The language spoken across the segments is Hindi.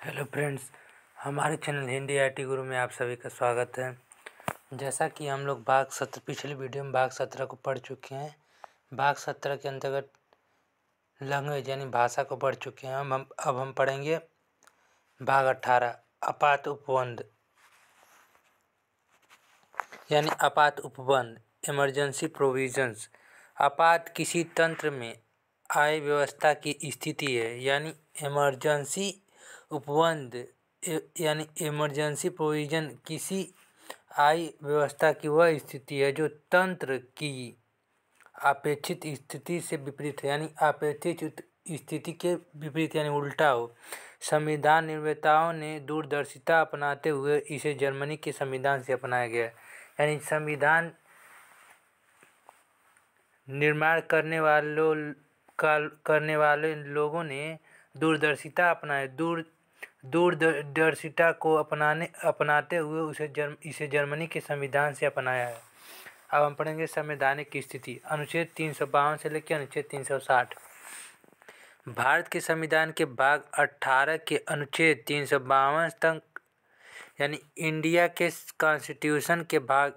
हेलो फ्रेंड्स, हमारे चैनल हिंदी आईटी गुरु में आप सभी का स्वागत है। जैसा कि हम लोग पिछले वीडियो में भाग 17 को पढ़ चुके हैं। भाग 17 के अंतर्गत लैंग्वेज यानी भाषा को पढ़ चुके हैं। अब हम पढ़ेंगे भाग 18 आपात उपबंध यानी आपात उपबंध इमरजेंसी प्रोविजंस। आपात किसी तंत्र में आय व्यवस्था की स्थिति है, यानी इमरजेंसी उपबंध यानी इमरजेंसी प्रोविजन किसी आय व्यवस्था की वह स्थिति है जो तंत्र की अपेक्षित स्थिति से विपरीत है, यानी अपेक्षित स्थिति के विपरीत यानी उल्टा हो। संविधान निर्माताओं ने दूरदर्शिता अपनाते हुए इसे जर्मनी के संविधान से अपनाया गया, यानी संविधान निर्माण करने वाले लोगों ने दूरदर्शिता अपनाए। दूरदर्शिता को अपनाते हुए इसे जर्मनी के संविधान से अपनाया है। अब हम पढ़ेंगे संवैधानिक स्थिति। अनुच्छेद 352 से लेकर अनुच्छेद 360। भारत के संविधान के भाग 18 के अनुच्छेद 352 तक, यानी इंडिया के कॉन्स्टिट्यूशन के भाग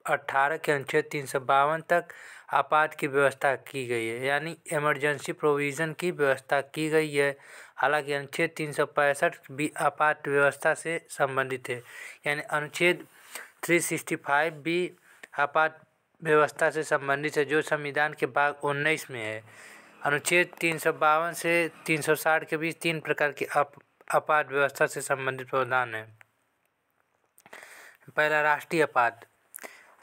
18 के अनुच्छेद 352 तक आपात की व्यवस्था की गई है, यानी इमरजेंसी प्रोविज़न की व्यवस्था की गई है। हालांकि अनुच्छेद 365 भी आपात व्यवस्था से संबंधित है, यानी अनुच्छेद 365 भी आपात व्यवस्था से संबंधित है, जो संविधान के भाग 19 में है। अनुच्छेद 352 से 360 के बीच 3 प्रकार की आपात व्यवस्था से संबंधित प्रावधान है। पहला, राष्ट्रीय आपात।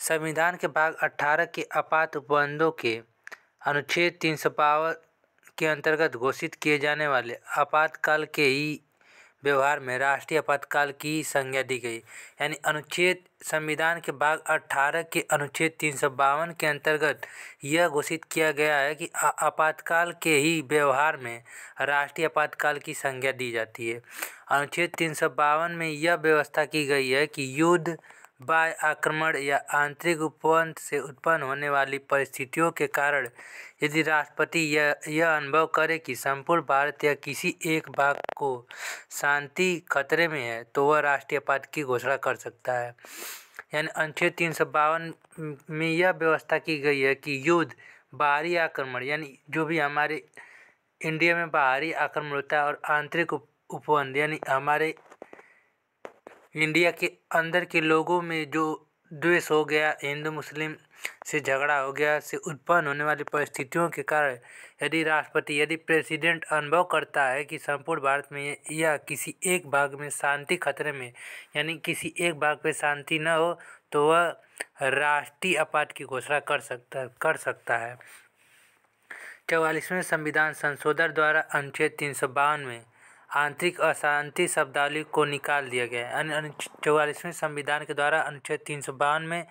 संविधान के भाग 18 के आपात उपबंधों के अनुच्छेद 352 के अंतर्गत घोषित किए जाने वाले आपातकाल के ही व्यवहार में राष्ट्रीय आपातकाल की संज्ञा दी गई, यानी संविधान के भाग 18 के अनुच्छेद 352 के अंतर्गत यह घोषित किया गया है कि आपातकाल के ही व्यवहार में राष्ट्रीय आपातकाल की संज्ञा दी जाती है। अनुच्छेद 352 में यह व्यवस्था की गई है कि युद्ध, बाह्य आक्रमण या आंतरिक उपद्रव से उत्पन्न होने वाली परिस्थितियों के कारण यदि राष्ट्रपति यह अनुभव करे कि संपूर्ण भारत या किसी एक भाग को शांति खतरे में है, तो वह राष्ट्रीय आपात की घोषणा कर सकता है। यानी अनुच्छेद 352 में यह व्यवस्था की गई है कि युद्ध, बाहरी आक्रमण, यानी जो भी हमारे इंडिया में बाहरी आक्रमण होता है, और आंतरिक उपद्रव यानी हमारे इंडिया के अंदर के लोगों में जो द्वेष हो गया, हिंदू मुस्लिम से झगड़ा हो गया, से उत्पन्न होने वाली परिस्थितियों के कारण यदि प्रेसिडेंट अनुभव करता है कि संपूर्ण भारत में या किसी एक भाग में शांति खतरे में, यानी किसी एक भाग पे शांति न हो, तो वह राष्ट्रीय आपात की घोषणा कर सकता है। 44वें संविधान संशोधन द्वारा अनुच्छेद 352 में आंतरिक अशांति शब्दावली को निकाल दिया गया है। 44वें संविधान के द्वारा अनुच्छेद 352 में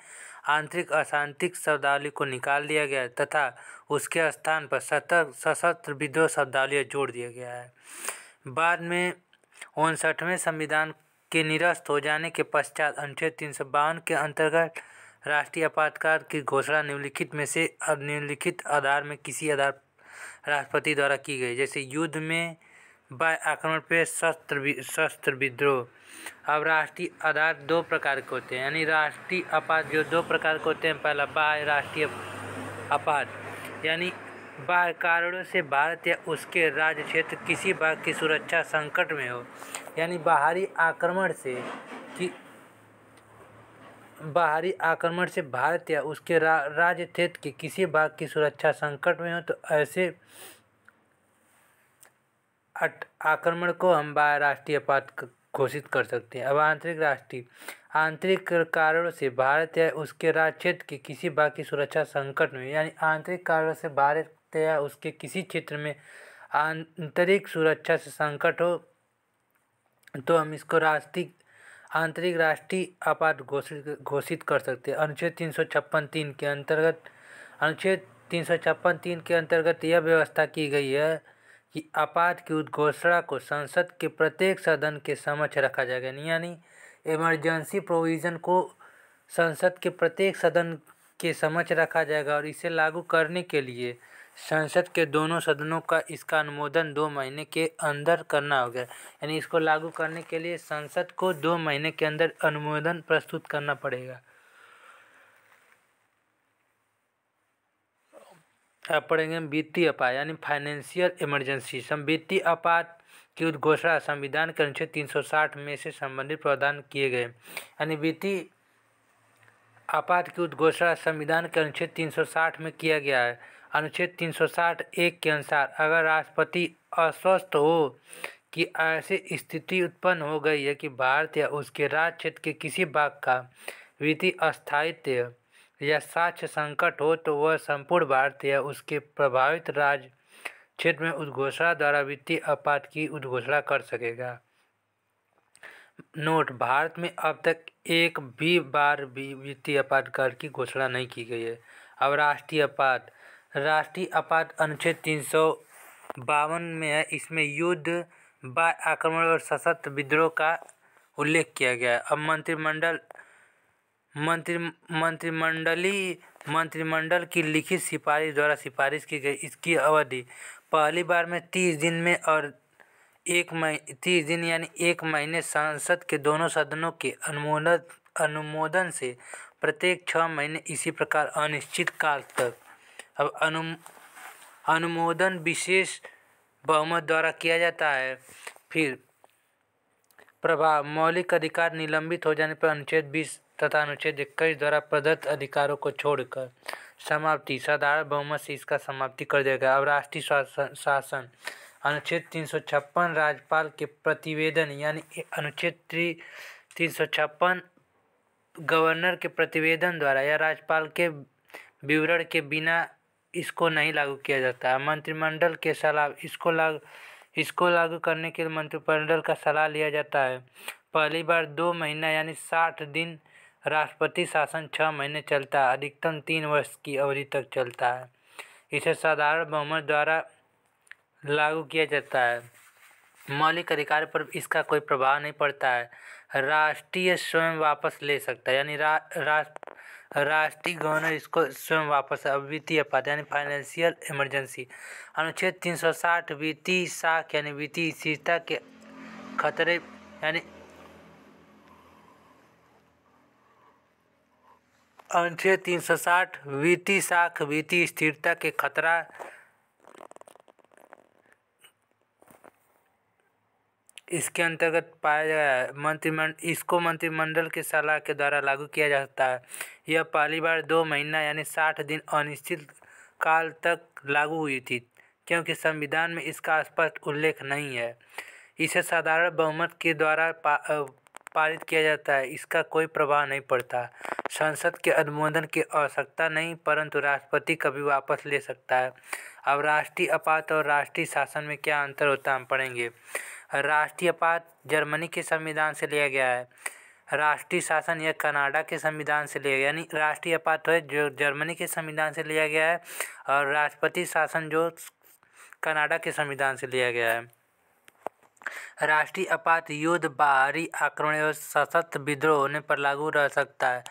आंतरिक अशांति शब्दावली को निकाल दिया गया तथा उसके स्थान पर सशस्त्र विद्रोह शब्दावली जोड़ दिया गया है। बाद में 59वें संविधान के निरस्त हो जाने के पश्चात अनुच्छेद 352 के अंतर्गत राष्ट्रीय आपातकाल की घोषणा निम्नलिखित आधार में किसी आधार राष्ट्रपति द्वारा की गई, जैसे युद्ध में, बाह्य आक्रमण पे शस्त्र विद्रोह। अब राष्ट्रीय आधार 2 प्रकार के होते हैं, यानी राष्ट्रीय आपात जो 2 प्रकार के होते हैं। पहला, बाह्य राष्ट्रीय आपात, यानी बाह्य कारणों से भारत या उसके राज्य क्षेत्र किसी भाग की सुरक्षा संकट में हो, यानी बाहरी आक्रमण से भारत या उसके राज्य क्षेत्र के किसी भाग की सुरक्षा संकट में हो, तो ऐसे आक्रमण को हम बाह्य राष्ट्रीय आपात घोषित कर सकते हैं। अब आंतरिक कारणों से भारत या उसके राज्य क्षेत्र के किसी भाग की सुरक्षा संकट में, यानी आंतरिक कारणों से भारत या उसके किसी क्षेत्र में आंतरिक सुरक्षा से संकट हो, तो हम इसको आंतरिक राष्ट्रीय आपात घोषित कर सकते हैं। अनुच्छेद 356(3) के अंतर्गत यह व्यवस्था की गई है कि आपात की उद्घोषणा को संसद के प्रत्येक सदन के समक्ष रखा जाएगा, यानी इमरजेंसी प्रोविज़न को संसद के प्रत्येक सदन के समक्ष रखा जाएगा और इसे लागू करने के लिए संसद के दोनों सदनों का इसका अनुमोदन 2 महीने के अंदर करना होगा। यानी इसको लागू करने के लिए संसद को 2 महीने के अंदर अनुमोदन प्रस्तुत करना पड़ेगा। अब पढ़ेंगे वित्तीय आपात यानी फाइनेंशियल इमरजेंसी। वित्तीय आपात की उद्घोषणा संविधान के अनुच्छेद 360 में से संबंधित प्रावधान किए गए। यानी वित्तीय आपात की उद्घोषणा संविधान के अनुच्छेद 360 में किया गया है। अनुच्छेद 360(1) के अनुसार अगर राष्ट्रपति अस्वस्थ हो कि ऐसी स्थिति उत्पन्न हो गई है कि भारत या उसके राज्य क्षेत्र के किसी भाग का वित्तीय अस्थायित्व या साक्ष्य संकट हो, तो वह संपूर्ण भारत या उसके प्रभावित राज्य क्षेत्र में उद्घोषणा द्वारा वित्तीय आपात की उद्घोषणा कर सकेगा। नोट: भारत में अब तक एक भी बार भी वित्तीय आपातकाल की घोषणा नहीं की गई है। अब राष्ट्रीय आपात। राष्ट्रीय आपात अनुच्छेद 352 में है। इसमें युद्ध, बाह्य आक्रमण और सशस्त्र विद्रोह का उल्लेख किया गया है। अब मंत्रिमंडल की लिखित सिफारिश द्वारा सिफारिश की गई। इसकी अवधि पहली बार में 30 दिन में और 30 दिन यानी 1 महीने संसद के दोनों सदनों के अनुमोदन से प्रत्येक 6 महीने, इसी प्रकार अनिश्चित काल तक। अब अनुमोदन विशेष बहुमत द्वारा किया जाता है। फिर प्रभाव: मौलिक अधिकार निलंबित हो जाने पर अनुच्छेद 20 तथा अनुच्छेद 21 द्वारा प्रदत्त अधिकारों को छोड़कर। समाप्ति: साधारण बहुमत से इसका समाप्ति कर दिया गया। अब राष्ट्रीय शासन। अनुच्छेद 356 राज्यपाल के प्रतिवेदन यानी अनुच्छेद 356 गवर्नर के प्रतिवेदन द्वारा या राज्यपाल के विवरण के बिना इसको नहीं लागू किया जाता। मंत्रिमंडल के सलाह इसको लागू करने के लिए मंत्रिमंडल का सलाह लिया जाता है। पहली बार 2 महीना यानी 60 दिन। राष्ट्रपति शासन 6 महीने चलता है। अधिकतम 3 वर्ष की अवधि तक चलता है। इसे साधारण बहुमत द्वारा लागू किया जाता है। मौलिक अधिकार पर इसका कोई प्रभाव नहीं पड़ता है। राष्ट्रीय स्वयं वापस ले सकता है, यानी राष्ट्रीय गवर्नर इसको स्वयं वापस। अब वित्तीय आपात यानी फाइनेंशियल इमरजेंसी। अनुच्छेद 360 वित्तीय साख यानी वित्तीय स्थिरता के खतरे यानी अनुच्छेद 360 वित्तीय साख वित्तीय स्थिरता के खतरा इसके अंतर्गत पाया गया है। इसको मंत्रिमंडल के सलाह के द्वारा लागू किया जा सकता है। यह पहली बार 2 महीना यानी 60 दिन अनिश्चित काल तक लागू हुई थी, क्योंकि संविधान में इसका स्पष्ट उल्लेख नहीं है। इसे साधारण बहुमत के द्वारा पारित किया जाता है। इसका कोई प्रभाव नहीं पड़ता। संसद के अनुमोदन की आवश्यकता नहीं, परंतु राष्ट्रपति कभी वापस ले सकता है। अब राष्ट्रीय आपात और राष्ट्रीय शासन में क्या अंतर होता है हम पढ़ेंगे। राष्ट्रीय आपात जर्मनी के संविधान से लिया गया है। राष्ट्रीय शासन यह कनाडा के संविधान से लिया गया, यानी राष्ट्रीय आपात है जो जर्मनी के संविधान से लिया गया है और राष्ट्रपति शासन जो कनाडा के संविधान से लिया गया है। राष्ट्रीय आपात युद्ध, बाहरी आक्रमण और सशस्त्र विद्रोह होने पर लागू रह सकता है।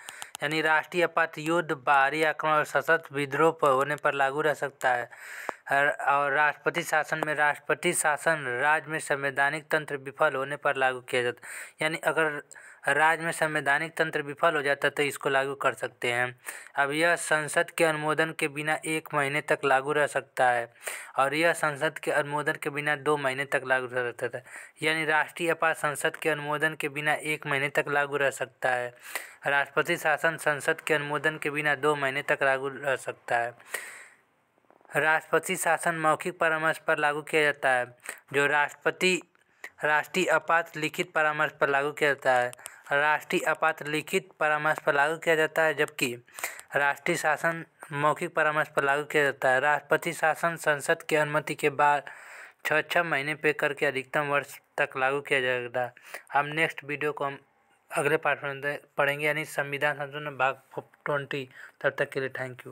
यानी राष्ट्रीय आपात युद्ध, बाहरी आक्रमण और सशस्त्र विद्रोह पर होने पर लागू रह सकता है। और राष्ट्रपति शासन में राष्ट्रपति शासन राज्य में संवैधानिक तंत्र विफल होने पर लागू किया जाता है। यानी अगर राज्य में संवैधानिक तंत्र विफल हो जाता है तो इसको लागू कर सकते हैं। अब यह संसद के अनुमोदन के बिना 1 महीने तक लागू रह सकता है और यह संसद के अनुमोदन के बिना 2 महीने तक लागू रह सकता है। यानी राष्ट्रीय आपात संसद के अनुमोदन के बिना 1 महीने तक लागू रह सकता है। राष्ट्रपति शासन संसद के अनुमोदन के बिना 2 महीने तक लागू रह सकता है। राष्ट्रपति शासन मौखिक परामर्श पर लागू किया जाता है, जो राष्ट्रीय आपात लिखित परामर्श पर लागू किया जाता है। राष्ट्रीय आपात लिखित परामर्श पर लागू किया जाता है, जबकि राष्ट्रीय शासन मौखिक परामर्श पर लागू किया जाता है। राष्ट्रपति शासन संसद की अनुमति के बाद 6 महीने पे करके अधिकतम वर्ष तक लागू किया जाएगा। हम नेक्स्ट वीडियो को हम अगले पार्ट में पढ़ेंगे, यानी संविधान संशोधन भाग 20। तब तक के लिए थैंक यू।